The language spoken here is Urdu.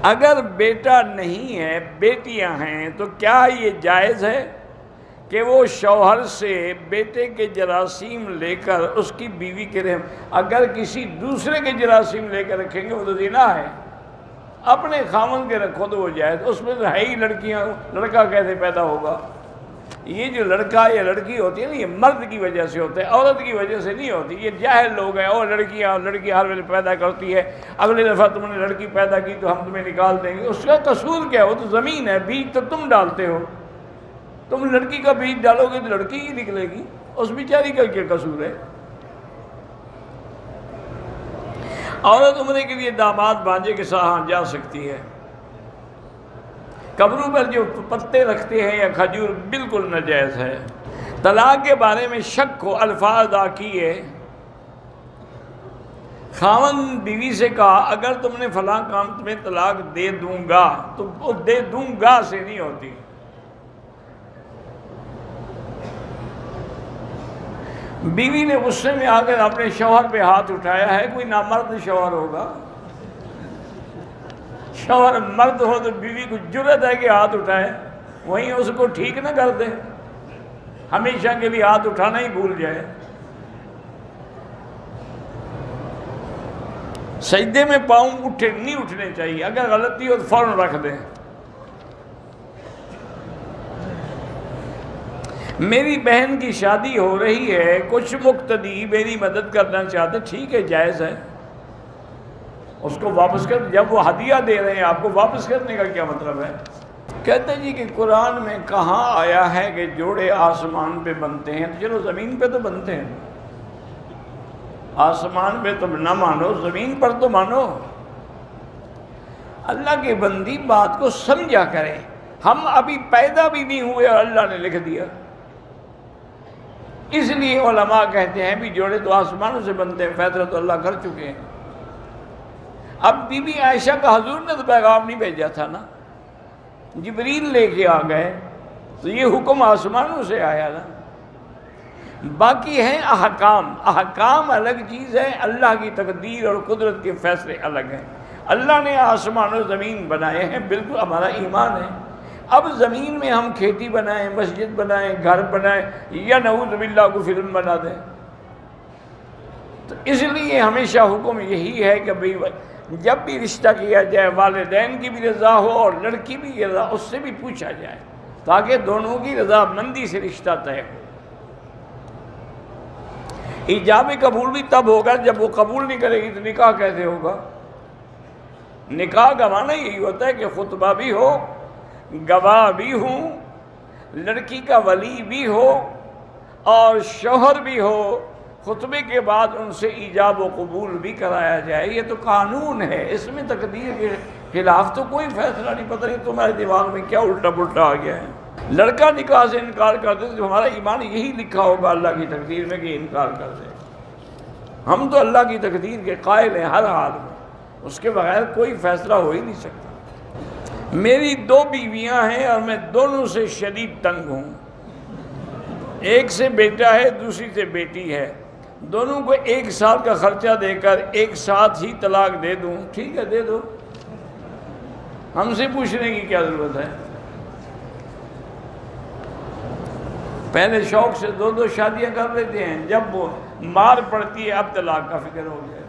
اگر بیٹا نہیں ہے بیٹیاں ہیں تو کیا یہ جائز ہے کہ وہ شوہر سے بیٹے کے جراثیم لے کر اس کی بیوی کے رحم، اگر کسی دوسرے کے جراثیم لے کر رکھیں گے وہ تو زنا ہے، اپنے خامن کے رکھو تو وہ جائز، اس میں تو ہے ہی لڑکیاں، لڑکا کیسے پیدا ہوگا؟ یہ جو لڑکا یا لڑکی ہوتی ہے نا یہ مرد کی وجہ سے ہوتا ہے، عورت کی وجہ سے نہیں ہوتی، یہ جاہل لوگ ہیں، اور لڑکی ہر ویلے پیدا کرتی ہے، اگلی دفعہ تم نے لڑکی پیدا کی تو ہم تمہیں نکال دیں گے، اس کا قصور کیا ہے؟ وہ تو زمین ہے، بیج تو تم ڈالتے ہو، تم لڑکی کا بیج ڈالو گے تو لڑکی ہی نکلے گی، اس بیچاری کا کیا قصور ہے؟ عورت عمرے کے لیے داماد بھانجے کے ساتھ جا سکتی ہے، قبروں پر جو پتے رکھتے ہیں یا کھجور بالکل ناجائز ہے۔ طلاق کے بارے میں شک کو الفاظ ادا کیے، خاوند بیوی سے کہا اگر تم نے فلاں کام تمہیں طلاق دے دوں گا، تو وہ دے دوں گا سے نہیں ہوتی، بیوی نے غصے میں آ کر اپنے شوہر پہ ہاتھ اٹھایا ہے، کوئی نامرد شوہر ہوگا؟ شوہر مرد ہو تو بیوی کو جرأت ہے کہ ہاتھ اٹھائے، وہیں اس کو ٹھیک نہ کر دے، ہمیشہ کے لیے ہاتھ اٹھانا ہی بھول جائے۔ سجدے میں پاؤں نہیں اٹھنے چاہیے، اگر غلطی ہو تو فوراً رکھ دیں۔ میری بہن کی شادی ہو رہی ہے، کچھ مقتدی میری مدد کرنا چاہتے، ٹھیک ہے جائز ہے، اس کو واپس کر، جب وہ ہدیہ دے رہے ہیں آپ کو واپس کرنے کا کیا مطلب ہے؟ کہتے ہیں جی کہ قرآن میں کہاں آیا ہے کہ جوڑے آسمان پہ بنتے ہیں، تو چلو زمین پہ تو بنتے ہیں، آسمان پہ تم نہ مانو زمین پر تو مانو۔ اللہ کے بندی بات کو سمجھا کریں، ہم ابھی پیدا بھی نہیں ہوئے اور اللہ نے لکھ دیا، اس لیے علماء کہتے ہیں بھی جوڑے تو آسمانوں سے بنتے ہیں، فیصلہ تو اللہ کر چکے ہیں۔ اب بی بی عائشہ کا حضور نے تو پیغام نہیں بھیجا تھا نا، جبریل لے کے آ گئے، تو یہ حکم آسمانوں سے آیا نا۔ باقی ہیں احکام، احکام الگ چیز ہے، اللہ کی تقدیر اور قدرت کے فیصلے الگ ہیں۔ اللہ نے آسمان و زمین بنائے ہیں، بالکل ہمارا ایمان ہے۔ اب زمین میں ہم کھیتی بنائیں، مسجد بنائیں، گھر بنائیں، یا نعوذ باللہ کو فلم بنا دیں، تو اس لیے ہمیشہ حکم یہی ہے کہ جب بھی رشتہ کیا جائے والدین کی بھی رضا ہو اور لڑکی بھی رضا، اس سے بھی پوچھا جائے تاکہ دونوں کی رضا مندی سے رشتہ طے ہو۔ ایجاب قبول بھی تب ہوگا جب وہ قبول نہیں کرے گی تو نکاح کیسے ہوگا؟ نکاح کا معنی یہی ہوتا ہے کہ خطبہ بھی ہو، گواہ بھی ہوں، لڑکی کا ولی بھی ہو اور شوہر بھی ہو، خطبے کے بعد ان سے ایجاب و قبول بھی کرایا جائے، یہ تو قانون ہے، اس میں تقدیر کے خلاف تو کوئی فیصلہ نہیں۔ پتہ نہیں تمہارے دماغ میں کیا الٹا پلٹا آ گیا ہے۔ لڑکا نکاح سے انکار کر دے تو ہمارا ایمان یہی لکھا ہوگا اللہ کی تقدیر میں کہ انکار کر دے۔ ہم تو اللہ کی تقدیر کے قائل ہیں ہر حال میں، اس کے بغیر کوئی فیصلہ ہو ہی نہیں سکتا۔ میری 2 بیویاں ہیں اور میں دونوں سے شدید تنگ ہوں، ایک سے بیٹا ہے دوسری سے بیٹی ہے، دونوں کو 1 سال کا خرچہ دے کر ایک ساتھ ہی طلاق دے دوں، ٹھیک ہے دے دو، ہم سے پوچھنے کی کیا ضرورت ہے؟ پہلے شوق سے 2 شادیاں کر لیتے ہیں، جب وہ مار پڑتی ہے اب طلاق کا فکر ہو گیا۔